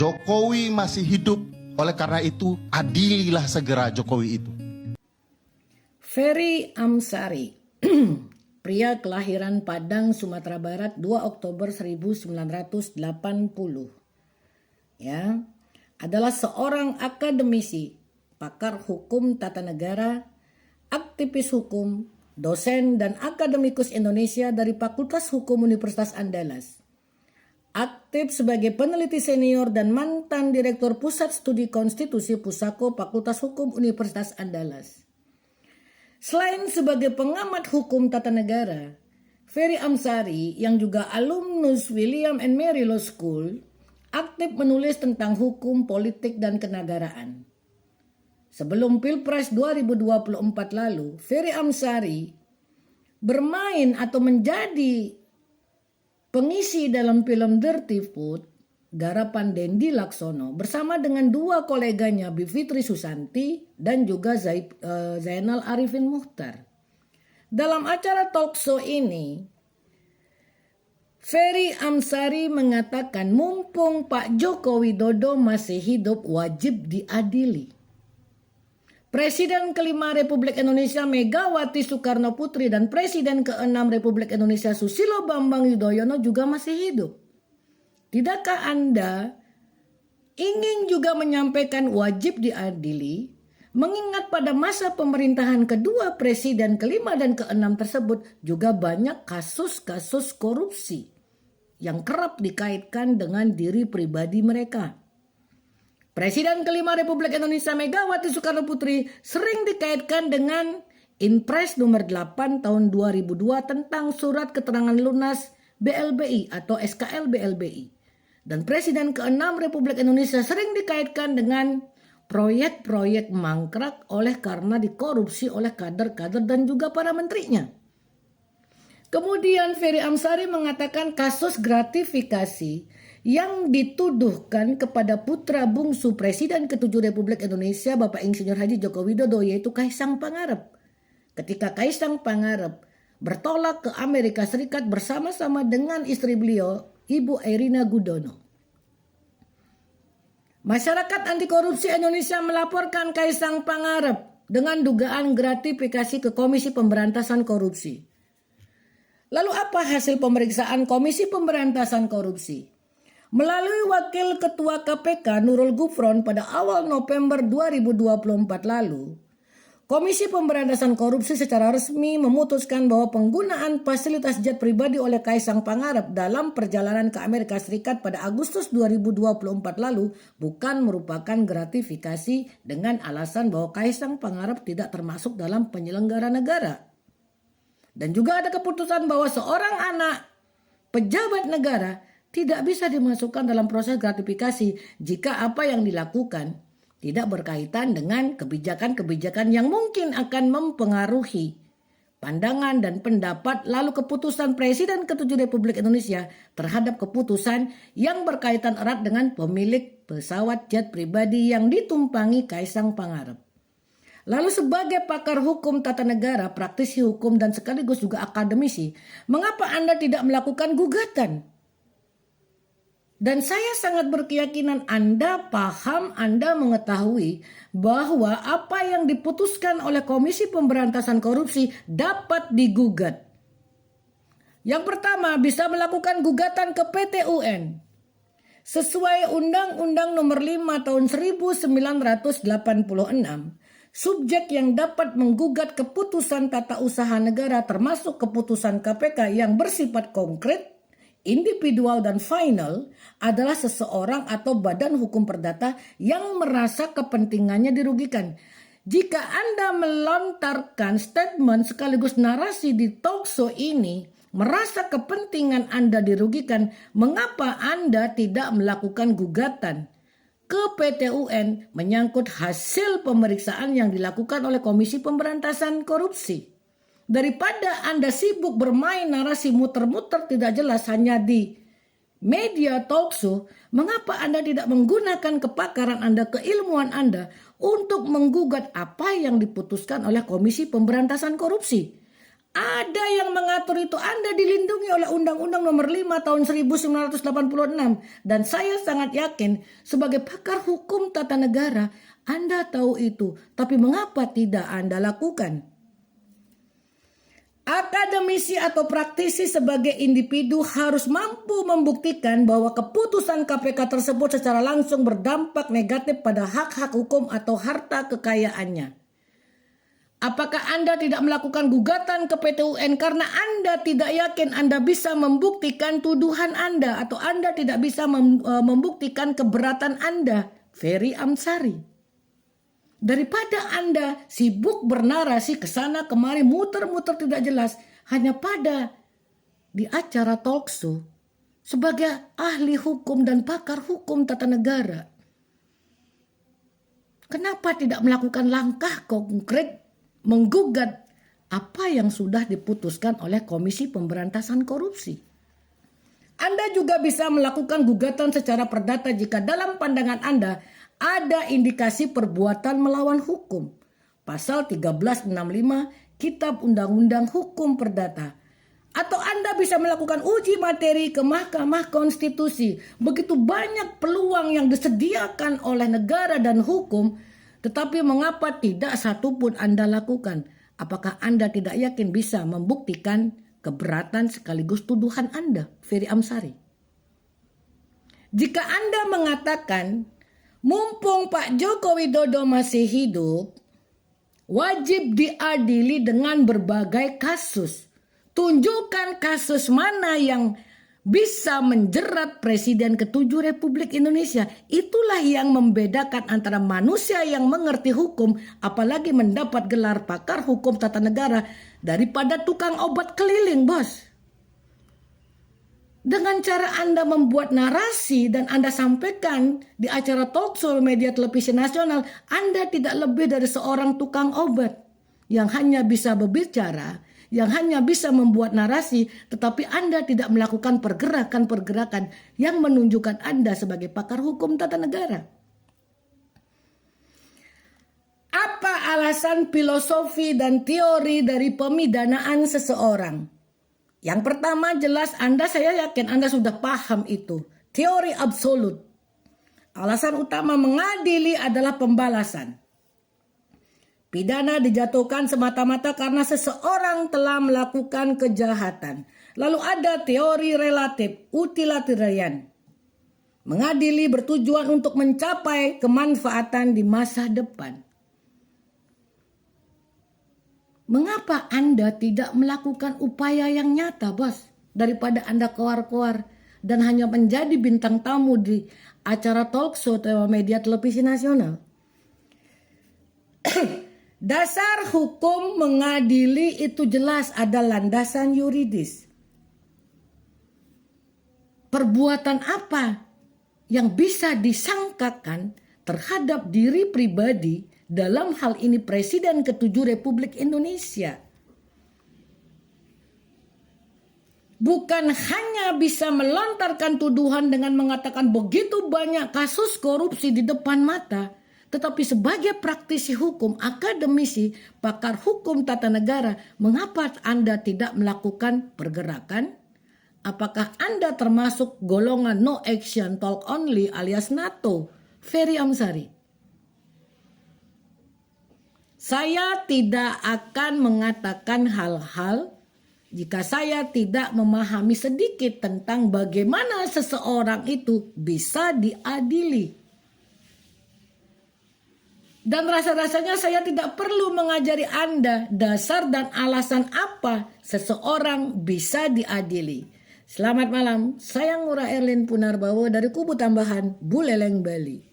Jokowi masih hidup, oleh karena itu adililah segera Jokowi itu. Ferry Amsari, pria kelahiran Padang, Sumatera Barat 2 Oktober 1980, ya, adalah seorang akademisi, pakar hukum tata negara, aktivis hukum, dosen dan akademikus Indonesia dari Fakultas Hukum Universitas Andalas. Aktif sebagai peneliti senior dan mantan Direktur Pusat Studi Konstitusi Pusako Fakultas Hukum Universitas Andalas. Selain sebagai pengamat hukum tata negara, Ferry Amsari yang juga alumnus William and Mary Law School aktif menulis tentang hukum, politik, dan kenegaraan. Sebelum Pilpres 2024 lalu, Ferry Amsari bermain atau menjadi pengisi dalam film Dirty Food, garapan Dendi Laksono bersama dengan dua koleganya Bivitri Susanti dan juga Zainal Arifin Muchtar. Dalam acara talk show ini, Ferry Amsari mengatakan mumpung Pak Joko Widodo masih hidup wajib diadili. Presiden kelima Republik Indonesia Megawati Soekarno Putri dan Presiden keenam Republik Indonesia Susilo Bambang Yudhoyono juga masih hidup. Tidakkah Anda ingin juga menyampaikan wajib diadili, mengingat pada masa pemerintahan kedua Presiden kelima dan keenam tersebut juga banyak kasus-kasus korupsi yang kerap dikaitkan dengan diri pribadi mereka. Presiden kelima Republik Indonesia Megawati Soekarno Putri sering dikaitkan dengan Inpres nomor 8 tahun 2002 tentang surat keterangan lunas BLBI atau SKL BLBI. Dan Presiden keenam Republik Indonesia sering dikaitkan dengan proyek-proyek mangkrak oleh karena dikorupsi oleh kader-kader dan juga para menterinya. Kemudian Ferry Amsari mengatakan kasus gratifikasi yang dituduhkan kepada putra bungsu Presiden ke-7 Republik Indonesia Bapak Insinyur Haji Joko Widodo yaitu Kaisang Pangarep. Ketika Kaisang Pangarep bertolak ke Amerika Serikat bersama-sama dengan istri beliau Ibu Erina Gudono. Masyarakat anti korupsi Indonesia melaporkan Kaisang Pangarep dengan dugaan gratifikasi ke Komisi Pemberantasan Korupsi. Lalu apa hasil pemeriksaan Komisi Pemberantasan Korupsi? Melalui Wakil Ketua KPK Nurul Gufron pada awal November 2024 lalu, Komisi Pemberantasan Korupsi secara resmi memutuskan bahwa penggunaan fasilitas jet pribadi oleh Kaisang Pangarep dalam perjalanan ke Amerika Serikat pada Agustus 2024 lalu bukan merupakan gratifikasi dengan alasan bahwa Kaisang Pangarep tidak termasuk dalam penyelenggara negara. Dan juga ada keputusan bahwa seorang anak pejabat negara tidak bisa dimasukkan dalam proses gratifikasi jika apa yang dilakukan tidak berkaitan dengan kebijakan-kebijakan yang mungkin akan mempengaruhi pandangan dan pendapat lalu keputusan Presiden ke-7 Republik Indonesia terhadap keputusan yang berkaitan erat dengan pemilik pesawat jet pribadi yang ditumpangi Kaisang Pangarep. Lalu sebagai pakar hukum tata negara, praktisi hukum dan sekaligus juga akademisi, mengapa Anda tidak melakukan gugatan? Dan saya sangat berkeyakinan Anda paham, Anda mengetahui bahwa apa yang diputuskan oleh Komisi Pemberantasan Korupsi dapat digugat. Yang pertama, bisa melakukan gugatan ke PT UN. Sesuai Undang-Undang Nomor 5 Tahun 1986, subjek yang dapat menggugat keputusan tata usaha negara termasuk keputusan KPK yang bersifat konkret, individual dan final adalah seseorang atau badan hukum perdata yang merasa kepentingannya dirugikan. Jika Anda melontarkan statement sekaligus narasi di talk show ini, merasa kepentingan Anda dirugikan, mengapa Anda tidak melakukan gugatan ke PT UN menyangkut hasil pemeriksaan yang dilakukan oleh Komisi Pemberantasan Korupsi? Daripada Anda sibuk bermain narasi muter-muter tidak jelas hanya di media talk show, mengapa Anda tidak menggunakan kepakaran Anda, keilmuan Anda untuk menggugat apa yang diputuskan oleh Komisi Pemberantasan Korupsi? Ada yang mengatur itu. Anda dilindungi oleh Undang-Undang Nomor 5 Tahun 1986. Dan saya sangat yakin sebagai pakar hukum tata negara, Anda tahu itu. Tapi mengapa tidak Anda lakukan? Akademisi atau praktisi sebagai individu harus mampu membuktikan bahwa keputusan KPK tersebut secara langsung berdampak negatif pada hak-hak hukum atau harta kekayaannya. Apakah Anda tidak melakukan gugatan ke PT UN karena Anda tidak yakin Anda bisa membuktikan tuduhan Anda atau Anda tidak bisa membuktikan keberatan Anda? Ferry Amsari. Daripada Anda sibuk bernarasi ke sana kemari muter-muter tidak jelas hanya pada di acara talk show sebagai ahli hukum dan pakar hukum tata negara. Kenapa tidak melakukan langkah konkret menggugat apa yang sudah diputuskan oleh Komisi Pemberantasan Korupsi? Anda juga bisa melakukan gugatan secara perdata jika dalam pandangan Anda ada indikasi perbuatan melawan hukum. Pasal 1365 Kitab Undang-Undang Hukum Perdata. Atau Anda bisa melakukan uji materi ke Mahkamah Konstitusi. Begitu banyak peluang yang disediakan oleh negara dan hukum, tetapi mengapa tidak satupun Anda lakukan? Apakah Anda tidak yakin bisa membuktikan keberatan sekaligus tuduhan Anda? Ferry Amsari. Jika Anda mengatakan, mumpung Pak Joko Widodo masih hidup, wajib diadili dengan berbagai kasus. Tunjukkan kasus mana yang bisa menjerat Presiden ke-7 Republik Indonesia. Itulah yang membedakan antara manusia yang mengerti hukum, apalagi mendapat gelar pakar hukum tata negara, daripada tukang obat keliling, bos. Dengan cara Anda membuat narasi dan Anda sampaikan di acara talk show media televisi nasional, Anda tidak lebih dari seorang tukang obat yang hanya bisa berbicara, yang hanya bisa membuat narasi, tetapi Anda tidak melakukan pergerakan-pergerakan yang menunjukkan Anda sebagai pakar hukum tata negara. Apa alasan filosofi dan teori dari pemidanaan seseorang? Yang pertama jelas saya yakin Anda sudah paham itu. Teori absolut. Alasan utama mengadili adalah pembalasan. Pidana dijatuhkan semata-mata karena seseorang telah melakukan kejahatan. Lalu ada teori relatif, utilitarian. Mengadili bertujuan untuk mencapai kemanfaatan di masa depan. Mengapa Anda tidak melakukan upaya yang nyata, bos? Daripada Anda keluar-keluar dan hanya menjadi bintang tamu di acara talk show media televisi nasional. Dasar hukum mengadili itu jelas ada landasan yuridis. Perbuatan apa yang bisa disangkakan terhadap diri pribadi, dalam hal ini Presiden ke-7 Republik Indonesia. Bukan hanya bisa melontarkan tuduhan dengan mengatakan begitu banyak kasus korupsi di depan mata, tetapi sebagai praktisi hukum, akademisi, pakar hukum tata negara, mengapa Anda tidak melakukan pergerakan? Apakah Anda termasuk golongan no action talk only alias NATO? Ferry Amsari. Saya tidak akan mengatakan hal-hal jika saya tidak memahami sedikit tentang bagaimana seseorang itu bisa diadili. Dan rasa-rasanya saya tidak perlu mengajari Anda dasar dan alasan apa seseorang bisa diadili. Selamat malam, saya Ngurah Erlin Punarbawo dari Kubu Tambahan, Buleleng, Bali.